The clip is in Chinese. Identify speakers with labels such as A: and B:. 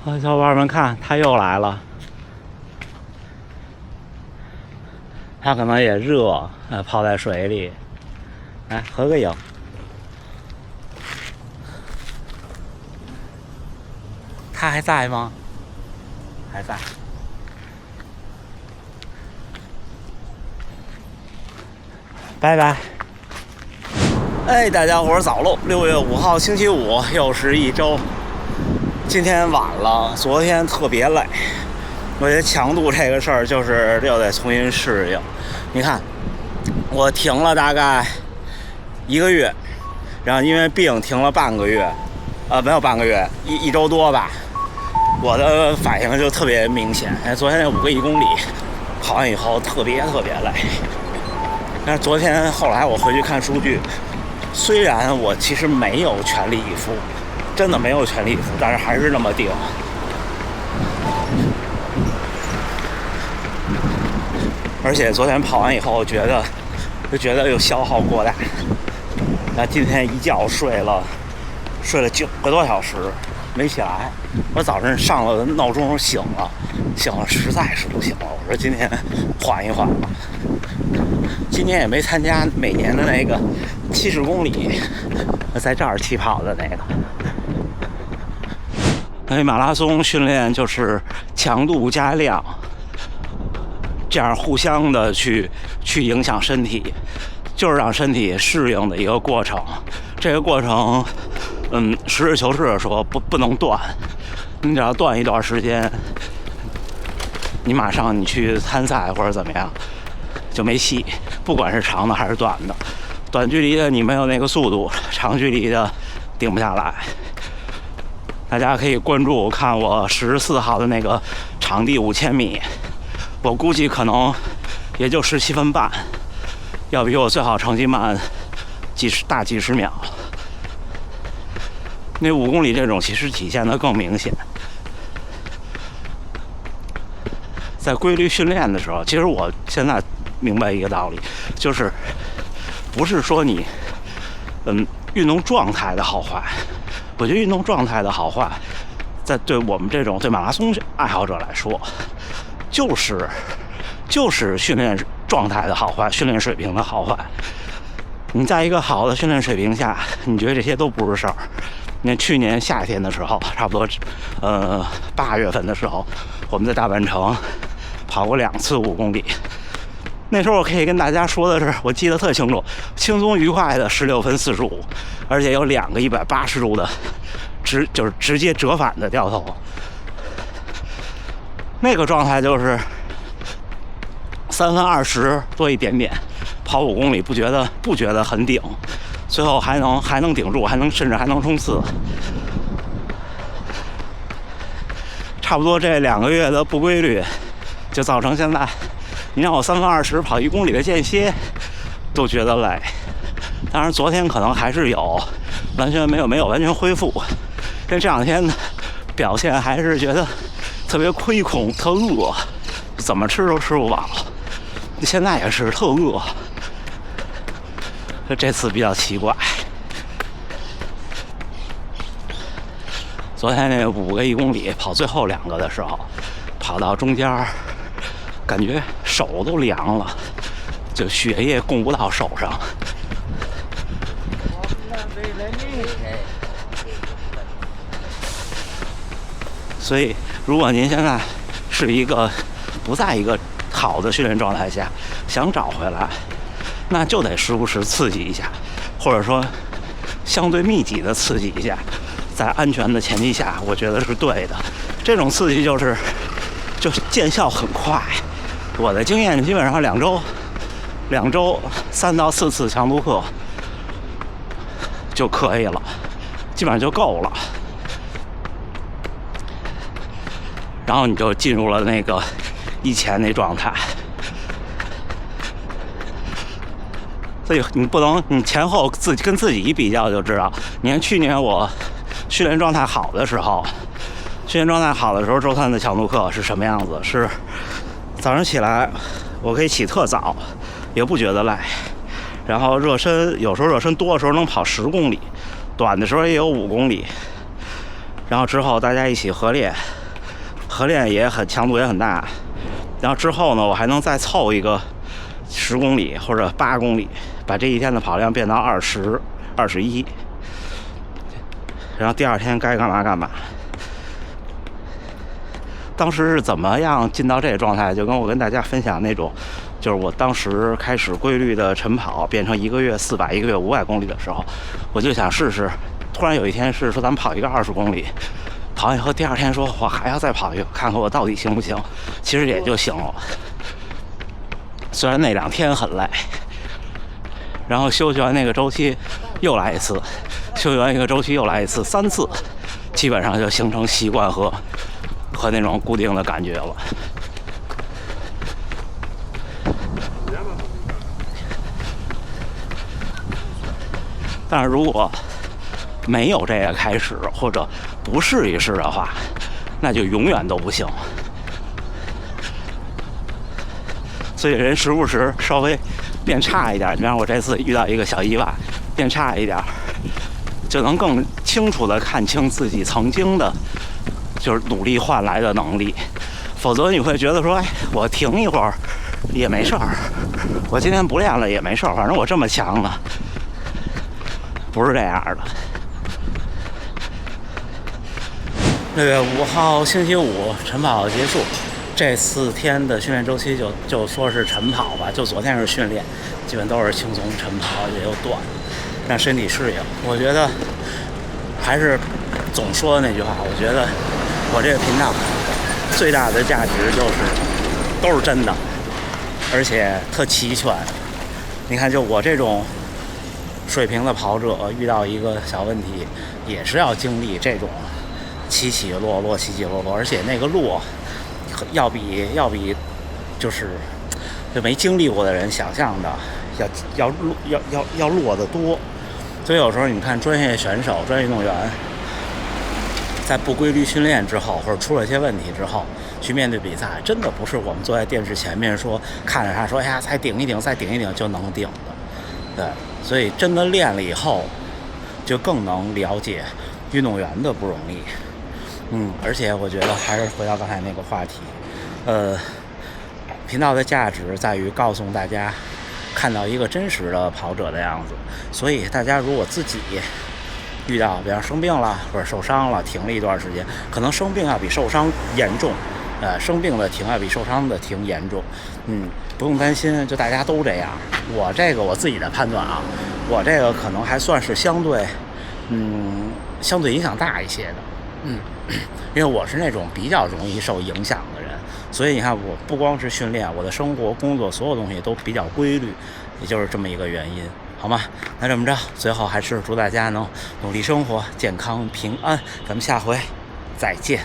A: 小伙伴们看，他又来了。他可能也热，泡在水里。来合个影。他还在吗？还在。拜拜。哎，大家伙早喽！6月5号星期五，又是一周。今天晚了，昨天特别累。我觉得强度这个事儿就是又得重新适应。你看，我停了大概1个月，然后因为病停了半个月，没有半个月，一周多吧。我的反应就特别明显。昨天那5个1公里跑完以后特别累。但是昨天后来我回去看数据，虽然我其实没有全力以赴，真的没有全力以赴，但是还是那么定。而且昨天跑完以后，就觉得又消耗过大。那今天一觉睡了9个多小时，没起来。我早晨上了闹钟醒了，实在是不行了。我说今天缓一缓吧。今年也没参加每年的那个70公里，在这儿起跑的那个。所以马拉松训练就是强度加量，这样互相的去影响身体，就是让身体适应的一个过程。这个过程，实事求是的说，不能断。你只要断一段时间，你马上你去参赛或者怎么样，就没戏。不管是长的还是短的，短距离的你没有那个速度，长距离的顶不下来。大家可以关注看我14号的那个场地5000米，我估计可能也就17分半，要比我最好成绩慢大几十秒。那5公里这种其实体现的更明显。在规律训练的时候，其实我现在明白一个道理，就是不是说你运动状态的好坏。我觉得运动状态的好坏，在对我们这种对马拉松爱好者来说，就是训练状态的好坏，训练水平的好坏。你在一个好的训练水平下，你觉得这些都不是事儿。那去年夏天的时候，差不多8月份的时候，我们在大阪城跑过2次5公里。那时候我可以跟大家说的是，我记得特清楚，轻松愉快的16分45，而且有2个180度的就是直接折返的掉头。那个状态就是3分20多一点点，跑5公里不觉得很顶，最后还能顶住，甚至还能冲刺。差不多这2个月的不规律，就造成现在。你让我3分20跑1公里的间歇，都觉得累。当然，昨天可能还是完全没有完全恢复，因为这2天表现还是觉得特别亏空，特饿，怎么吃都吃不饱。现在也是特饿，这次比较奇怪。昨天那5个1公里跑最后2个的时候，跑到中间。感觉手都凉了，就血液供不到手上。所以，如果您现在是不在一个好的训练状态下，想找回来，那就得时不时刺激一下，或者说相对密集的刺激一下，在安全的前提下，我觉得是对的。这种刺激就见效很快。我的经验基本上2周3到4次强度课就可以了，基本上就够了。然后你就进入了那个以前那状态。所以你不能，你前后跟自己一比较就知道。你看去年我训练状态好的时候，周3的强度课是什么样子？是早上起来，我可以起特早，也不觉得累。然后热身，有时候热身多的时候能跑10公里，短的时候也有5公里。然后之后大家一起合练，合练也很强度也很大。然后之后呢，我还能再凑一个10公里或者8公里，把这一天的跑量变到20、21，然后第二天该干嘛干嘛。当时是怎么样进到这个状态？就跟我跟大家分享那种，就是我当时开始规律的晨跑，变成1个月400、1个月500公里的时候，我就想试试。突然有一天是说咱们跑一个20公里，跑完以后第二天说我还要再跑一个，看看我到底行不行。其实也就行了，虽然那2天很累。然后休息完那个周期又来一次，休息完一个周期又来一次，3次，基本上就形成习惯和那种固定的感觉了。但是如果没有这个开始，或者不试一试的话，那就永远都不行。所以人时不时稍微变差一点，比方我这次遇到一个小意外，变差一点，就能更清楚地看清自己曾经的就是努力换来的能力。否则你会觉得说，哎，我停一会儿也没事儿，我今天不练了也没事儿，反正我这么强呢。不是这样的。6月5号星期五晨跑结束，这4天的训练周期就说是晨跑吧，就昨天是训练，基本都是轻松晨跑，也有短，让身体适应。我觉得还是总说的那句话，我觉得我这个频道最大的价值就是都是真的，而且特齐全。你看，就我这种水平的跑者遇到一个小问题，也是要经历这种起起落落，起起落落，而且那个落要比就没经历过的人想象的要落得多。所以有时候你看专业选手、专业运动员在不规律训练之后，或者出了一些问题之后，去面对比赛，真的不是我们坐在电视前面说看着他说，哎呀，再顶一顶，再顶一顶就能顶的。对，所以真的练了以后，就更能了解运动员的不容易。而且我觉得还是回到刚才那个话题，频道的价值在于告诉大家看到一个真实的跑者的样子。所以大家如果自己遇到比方生病了或者受伤了，停了一段时间，可能生病要比受伤严重，生病的停要比受伤的停严重。不用担心，就大家都这样。我这个我自己的判断啊，我这个可能还算是相对影响大一些的。因为我是那种比较容易受影响的人，所以你看我不光是训练，我的生活、工作所有东西都比较规律，也就是这么一个原因，好吗？那这么着，最后还是祝大家能努力生活，健康平安，咱们下回再见。